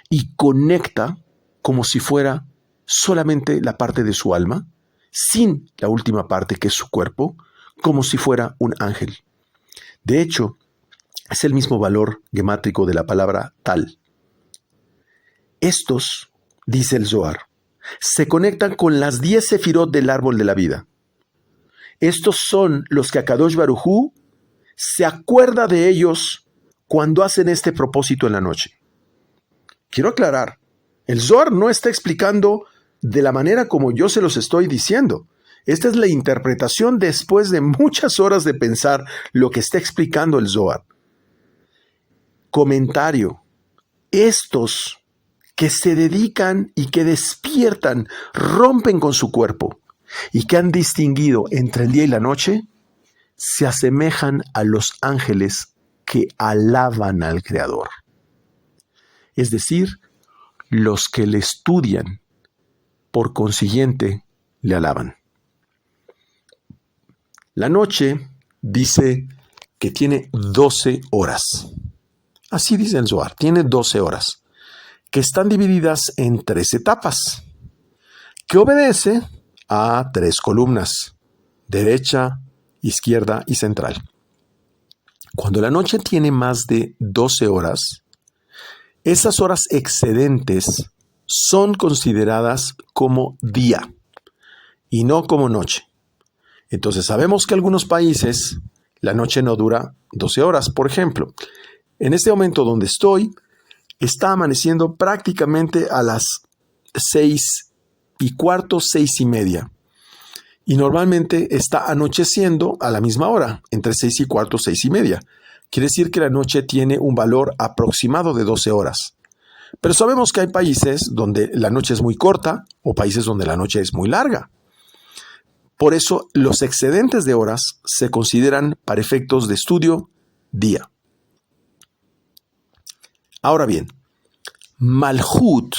A: y conecta como si fuera solamente la parte de su alma, sin la última parte que es su cuerpo, como si fuera un ángel. De hecho, es el mismo valor gemátrico de la palabra tal. Estos, dice el Zohar, se conectan con las 10 sefirot del árbol de la vida. Estos son los que Akadosh Baruj Hu se acuerda de ellos cuando hacen este propósito en la noche. Quiero aclarar, el Zohar no está explicando de la manera como yo se los estoy diciendo. Esta es la interpretación después de muchas horas de pensar lo que está explicando el Zohar. Comentario. Estos que se dedican y que despiertan, rompen con su cuerpo y que han distinguido entre el día y la noche, se asemejan a los ángeles que alaban al Creador. Es decir, los que le estudian, por consiguiente, le alaban. La noche dice que tiene 12 horas. Así dice el Zohar, tiene 12 horas, que están divididas en 3 etapas, que obedece a 3 columnas, derecha, izquierda y central. Cuando la noche tiene más de 12 horas, esas horas excedentes son consideradas como día y no como noche. Entonces sabemos que en algunos países la noche no dura 12 horas. Por ejemplo, en este momento donde estoy, está amaneciendo prácticamente a las 6:15, 6:30. Y normalmente está anocheciendo a la misma hora, entre 6:15, 6:30. Quiere decir que la noche tiene un valor aproximado de 12 horas. Pero sabemos que hay países donde la noche es muy corta o países donde la noche es muy larga. Por eso los excedentes de horas se consideran para efectos de estudio día. Ahora bien, Malhut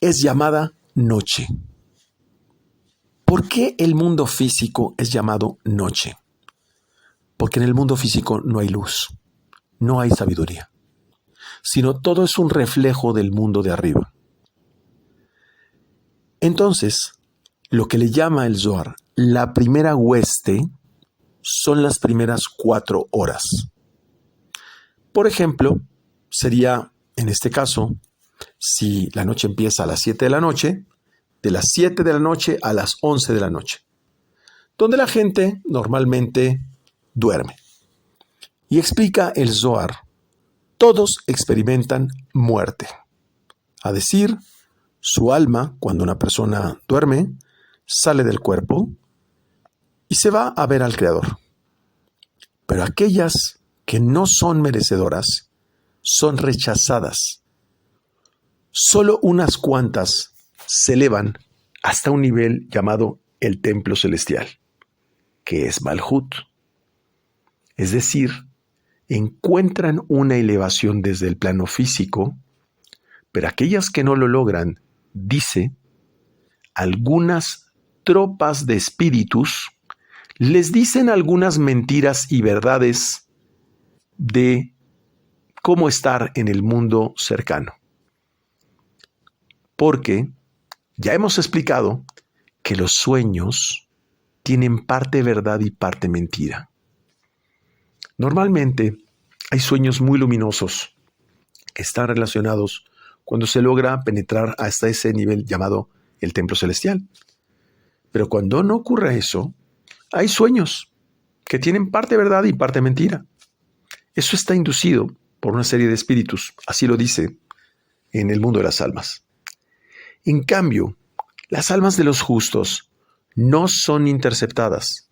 A: es llamada noche. ¿Por qué el mundo físico es llamado noche? Porque en el mundo físico no hay luz, no hay sabiduría, sino todo es un reflejo del mundo de arriba. Entonces, lo que le llama el Zohar la primera hueste son las primeras 4 horas. Por ejemplo, sería, en este caso, si la noche empieza a las 7 de la noche, de las 7 de la noche a las 11 de la noche, donde la gente normalmente duerme. Y explica el Zohar, todos experimentan muerte. A decir, su alma, cuando una persona duerme, sale del cuerpo y se va a ver al Creador. Pero aquellas que no son merecedoras son rechazadas. Solo unas cuantas se elevan hasta un nivel llamado el templo celestial, que es Malhut. Es decir, encuentran una elevación desde el plano físico, pero aquellas que no lo logran, dice, algunas tropas de espíritus les dicen algunas mentiras y verdades de cómo estar en el mundo cercano. Porque ya hemos explicado que los sueños tienen parte verdad y parte mentira. Normalmente hay sueños muy luminosos que están relacionados cuando se logra penetrar hasta ese nivel llamado el templo celestial. Pero cuando no ocurre eso, hay sueños que tienen parte verdad y parte mentira. Eso está inducido por una serie de espíritus, así lo dice en el mundo de las almas. En cambio, las almas de los justos no son interceptadas.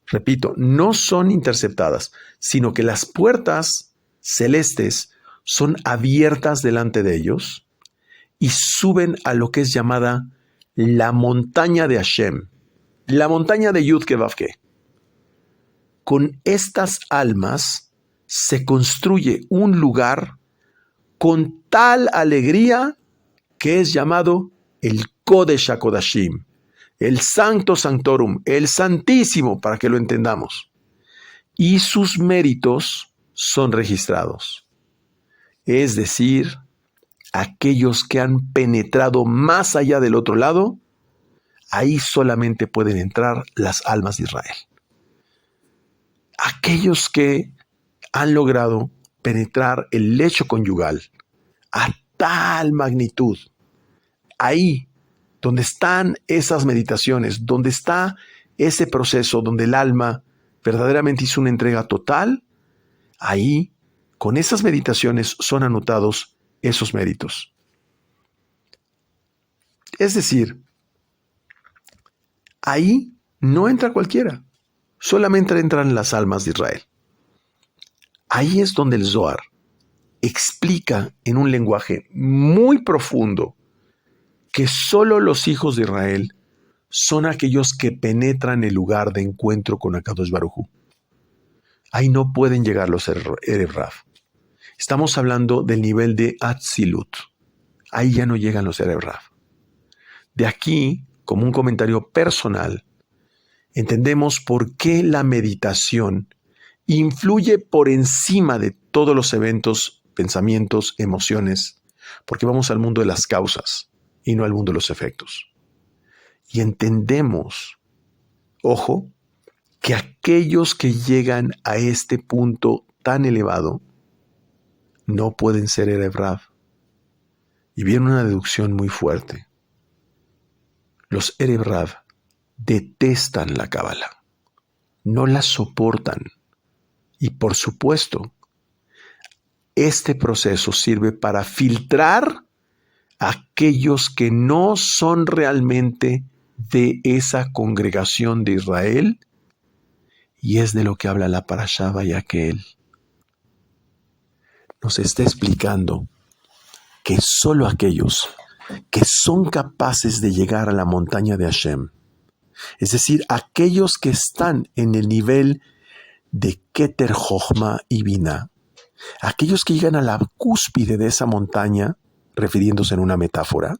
A: Repito, no son interceptadas, sino que las puertas celestes son abiertas delante de ellos y suben a lo que es llamada la montaña de Hashem, la montaña de Yud Ke Vav Ke. Con estas almas se construye un lugar con tal alegría que es llamado el Kodesh HaKodashim, el Sancto Sanctorum, el Santísimo, para que lo entendamos. Y sus méritos son registrados. Es decir, aquellos que han penetrado más allá del otro lado, ahí solamente pueden entrar las almas de Israel. Aquellos que han logrado penetrar el lecho conyugal a tal magnitud, ahí donde están esas meditaciones, donde está ese proceso, donde el alma verdaderamente hizo una entrega total, ahí, con esas meditaciones son anotados esos méritos. Es decir, ahí no entra cualquiera, solamente entran las almas de Israel. Ahí es donde el Zohar explica en un lenguaje muy profundo que solo los hijos de Israel son aquellos que penetran el lugar de encuentro con Akadosh Baruj Hu. Ahí no pueden llegar los Erev Rav. Estamos hablando del nivel de Atzilut. Ahí ya no llegan los Erev Rav. De aquí, como un comentario personal, entendemos por qué la meditación influye por encima de todos los eventos, pensamientos, emociones, porque vamos al mundo de las causas y no al mundo de los efectos. Y entendemos, ojo, que aquellos que llegan a este punto tan elevado no pueden ser Erev Rav. Y viene una deducción muy fuerte. Los Erev Rav detestan la Cábala, no la soportan. Y por supuesto, este proceso sirve para filtrar a aquellos que no son realmente de esa congregación de Israel, y es de lo que habla la Parashá Vayakhel. Nos está explicando que solo aquellos que son capaces de llegar a la montaña de Hashem, es decir, aquellos que están en el nivel de Keter Jochma y Binah, aquellos que llegan a la cúspide de esa montaña, refiriéndose en una metáfora,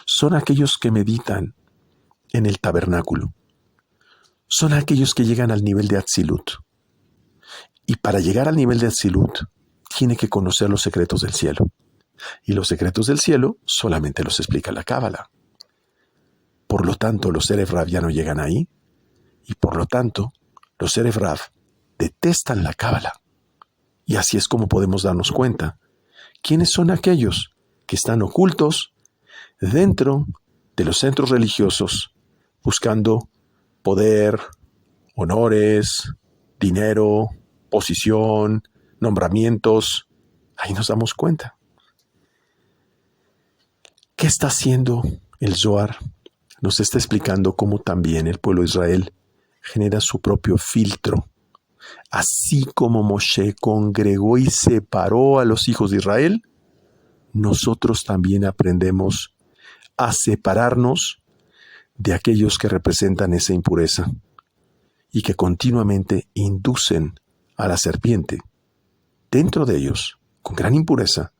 A: son aquellos que meditan en el tabernáculo. Son aquellos que llegan al nivel de Atzilut. Y para llegar al nivel de Atzilut, tiene que conocer los secretos del cielo. Y los secretos del cielo solamente los explica la Cábala. Por lo tanto, los Erev Rav ya no llegan ahí. Y por lo tanto, los Erev Rav detestan la Cábala. Y así es como podemos darnos cuenta quiénes son aquellos que están ocultos dentro de los centros religiosos buscando poder, honores, dinero, posición, nombramientos. Ahí nos damos cuenta. ¿Qué está haciendo el Zohar? Nos está explicando cómo también el pueblo de Israel genera su propio filtro. Así como Moshe congregó y separó a los hijos de Israel, nosotros también aprendemos a separarnos de aquellos que representan esa impureza y que continuamente inducen a la serpiente dentro de ellos con gran impureza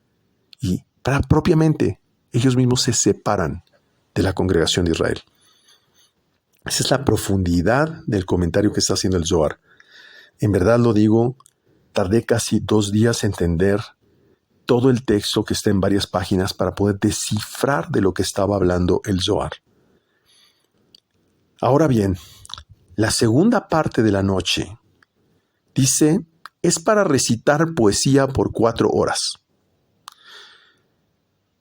A: y propiamente ellos mismos se separan de la congregación de Israel. Esa es la profundidad del comentario que está haciendo el Zohar. En verdad lo digo, tardé casi 2 días en entender todo el texto que está en varias páginas para poder descifrar de lo que estaba hablando el Zohar. Ahora bien, la segunda parte de la noche dice, es para recitar poesía por 4 horas,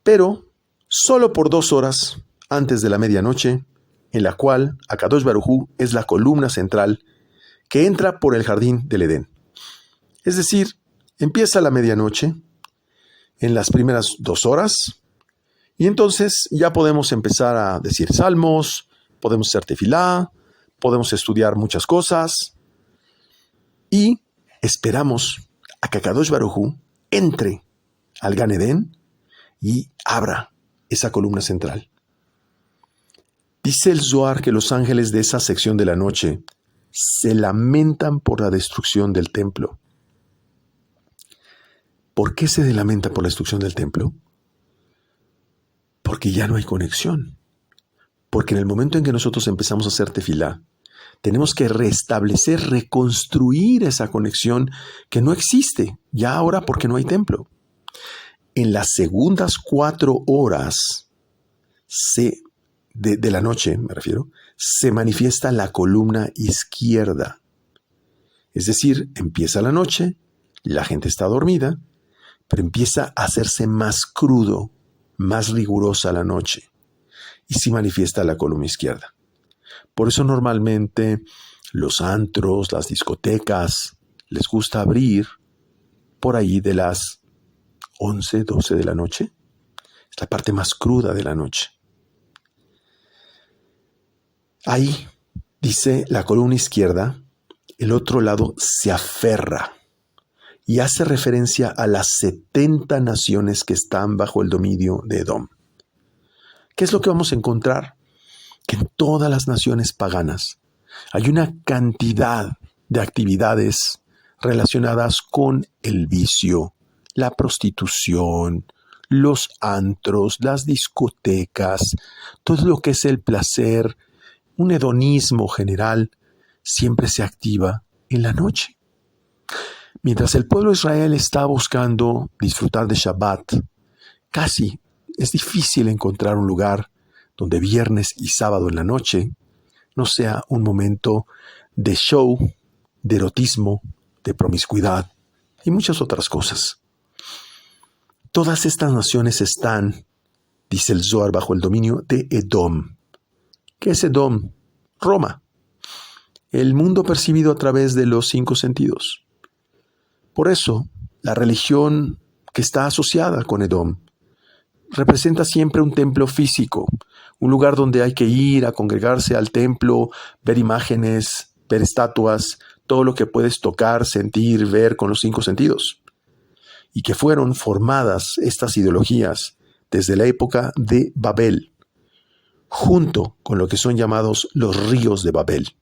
A: pero solo por 2 horas antes de la medianoche, en la cual Akadosh Baruj Hu es la columna central que entra por el jardín del Edén. Es decir, empieza la medianoche en las primeras 2 horas y entonces ya podemos empezar a decir salmos, podemos hacer tefilá, podemos estudiar muchas cosas y esperamos a que Akadosh Baruj Hu entre al Gan Edén y abra esa columna central. Dice el Zohar que los ángeles de esa sección de la noche se lamentan por la destrucción del templo. ¿Por qué se lamenta por la destrucción del templo? Porque ya no hay conexión. Porque en el momento en que nosotros empezamos a hacer tefilá, tenemos que restablecer, reconstruir esa conexión que no existe ya ahora porque no hay templo. En las segundas 4 horas de la noche, me refiero, se manifiesta la columna izquierda. Es decir, empieza la noche, la gente está dormida, pero empieza a hacerse más crudo, más rigurosa la noche, y se manifiesta la columna izquierda. Por eso normalmente los antros, las discotecas, les gusta abrir por ahí de las 11, 12 de la noche. Es la parte más cruda de la noche. Ahí, dice la columna izquierda, el otro lado se aferra y hace referencia a las 70 naciones que están bajo el dominio de Edom. ¿Qué es lo que vamos a encontrar? Que en todas las naciones paganas hay una cantidad de actividades relacionadas con el vicio, la prostitución, los antros, las discotecas, todo lo que es el placer, un hedonismo general, siempre se activa en la noche. Mientras el pueblo de Israel está buscando disfrutar de Shabbat, casi es difícil encontrar un lugar donde viernes y sábado en la noche no sea un momento de show, de erotismo, de promiscuidad y muchas otras cosas. Todas estas naciones están, dice el Zohar, bajo el dominio de Edom. ¿Qué es Edom? Roma. El mundo percibido a través de los 5 sentidos. Por eso, la religión que está asociada con Edom representa siempre un templo físico, un lugar donde hay que ir a congregarse al templo, ver imágenes, ver estatuas, todo lo que puedes tocar, sentir, ver con los 5 sentidos. Y que fueron formadas estas ideologías desde la época de Babel, junto con lo que son llamados los ríos de Babel.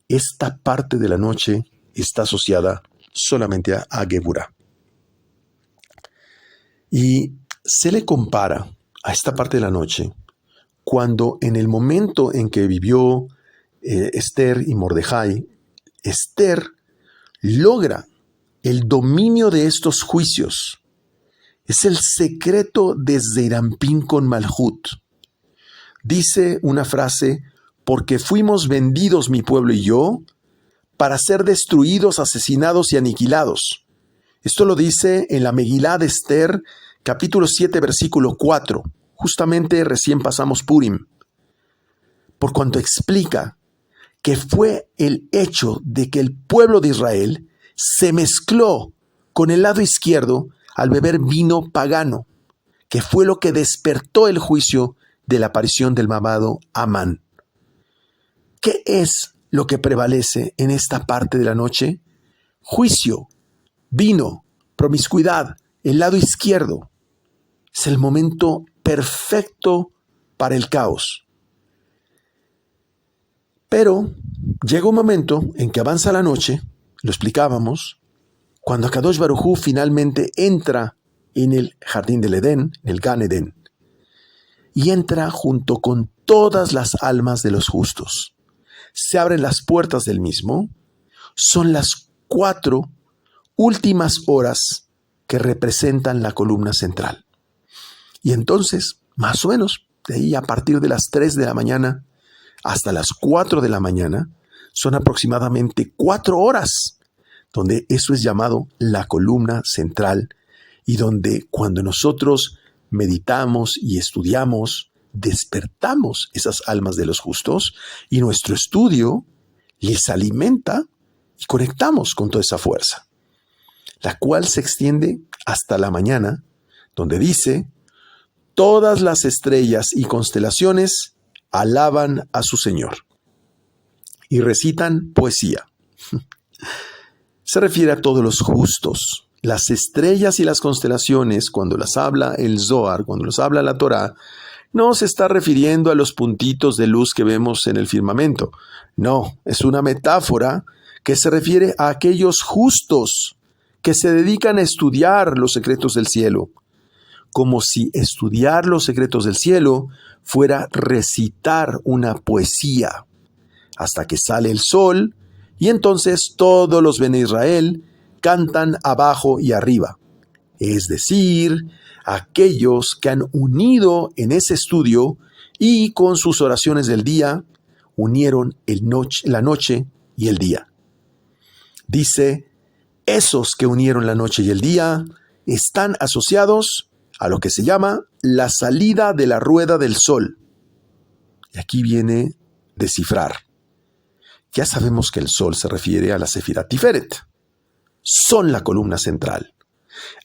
A: Esta parte de la noche está asociada solamente a Geburah. Y se le compara a esta parte de la noche cuando en el momento en que vivió Esther y Mordejai, Esther logra el dominio de estos juicios. Es el secreto de Zeirampín con Malhut. Dice una frase, porque fuimos vendidos mi pueblo y yo, para ser destruidos, asesinados y aniquilados. Esto lo dice en la Megilá de Esther, capítulo 7, versículo 4. Justamente recién pasamos Purim. Por cuanto explica que fue el hecho de que el pueblo de Israel se mezcló con el lado izquierdo al beber vino pagano, que fue lo que despertó el juicio de la aparición del mamado Amán. ¿Qué es lo que prevalece en esta parte de la noche? Juicio, vino, promiscuidad, el lado izquierdo. Es el momento perfecto para el caos. Pero llega un momento en que avanza la noche, lo explicábamos, cuando Akadosh Baruj Hu finalmente entra en el jardín del Edén, en el Gan Edén, y entra junto con todas las almas de los justos. Se abren las puertas del mismo. Son las 4 últimas horas que representan la columna central. Y entonces, más o menos, de ahí a partir de las 3 de la mañana hasta las 4 de la mañana, son aproximadamente 4 horas, donde eso es llamado la columna central, y donde cuando nosotros meditamos y estudiamos, despertamos esas almas de los justos, y nuestro estudio les alimenta y conectamos con toda esa fuerza, la cual se extiende hasta la mañana, donde dice: todas las estrellas y constelaciones alaban a su Señor y recitan poesía. Se refiere a todos los justos. Las estrellas y las constelaciones, cuando las habla el Zohar, cuando las habla la Torá, no se está refiriendo a los puntitos de luz que vemos en el firmamento. No, es una metáfora que se refiere a aquellos justos que se dedican a estudiar los secretos del cielo, como si estudiar los secretos del cielo fuera recitar una poesía, hasta que sale el sol, y entonces todos los Bene Israel cantan abajo y arriba, es decir, aquellos que han unido en ese estudio y con sus oraciones del día unieron la noche y el día. Dice: esos que unieron la noche y el día están asociados a lo que se llama la salida de la rueda del sol. Y aquí viene descifrar. Ya sabemos que el sol se refiere a la Sefirá Tiferet. Son la columna central.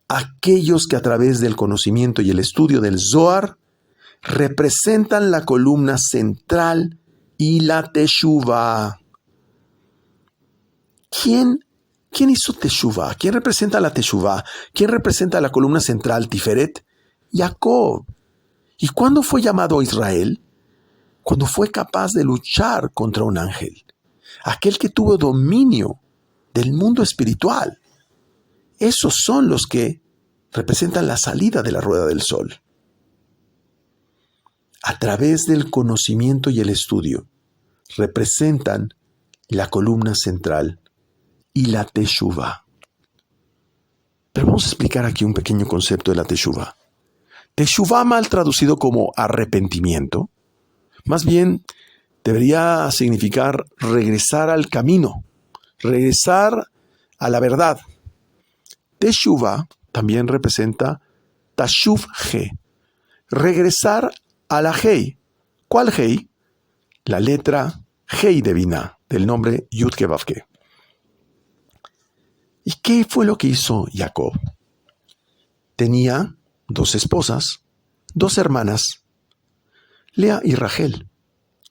A: Aquellos que a través del conocimiento y el estudio del Zohar representan la columna central y la Teshuvah. ¿Quién hizo Teshuvah? ¿Quién representa la Teshuvah? ¿Quién representa la columna central Tiferet? Jacob. ¿Y cuándo fue llamado Israel? Cuando fue capaz de luchar contra un ángel. Aquel que tuvo dominio del mundo espiritual. Esos son los que representan la salida de la rueda del sol. A través del conocimiento y el estudio, representan la columna central y la Teshuvah. Pero vamos a explicar aquí un pequeño concepto de la Teshuvah. Teshuvah, mal traducido como arrepentimiento, más bien debería significar regresar al camino, regresar a la verdad. Teshuvah también representa Tashuv He, regresar a la Hei. ¿Cuál Hei? La letra Hei de Binah, del nombre Yud Ke Vav Ke. ¿Y qué fue lo que hizo Jacob? Tenía 2 esposas, 2 hermanas, Lea y Rachel,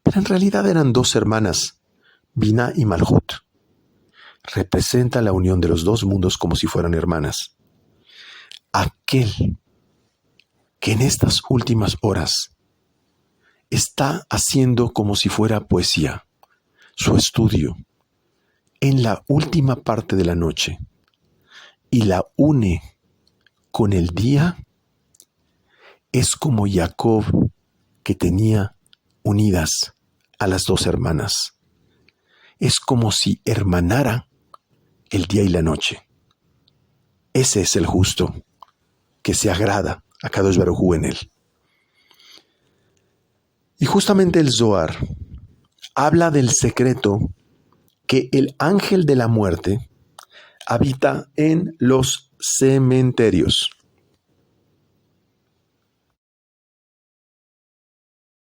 A: pero en realidad eran 2 hermanas, Binah y Malhut. Representa la unión de los 2 mundos como si fueran hermanas. Aquel que en estas últimas horas está haciendo como si fuera poesía su estudio en la última parte de la noche y la une con el día, es como Jacob, que tenía unidas a las 2 hermanas. Es como si hermanara el día y la noche. Ese es el justo que se agrada a Kadosh Baruj Hu en él. Y justamente el Zohar habla del secreto que el ángel de la muerte habita en los cementerios.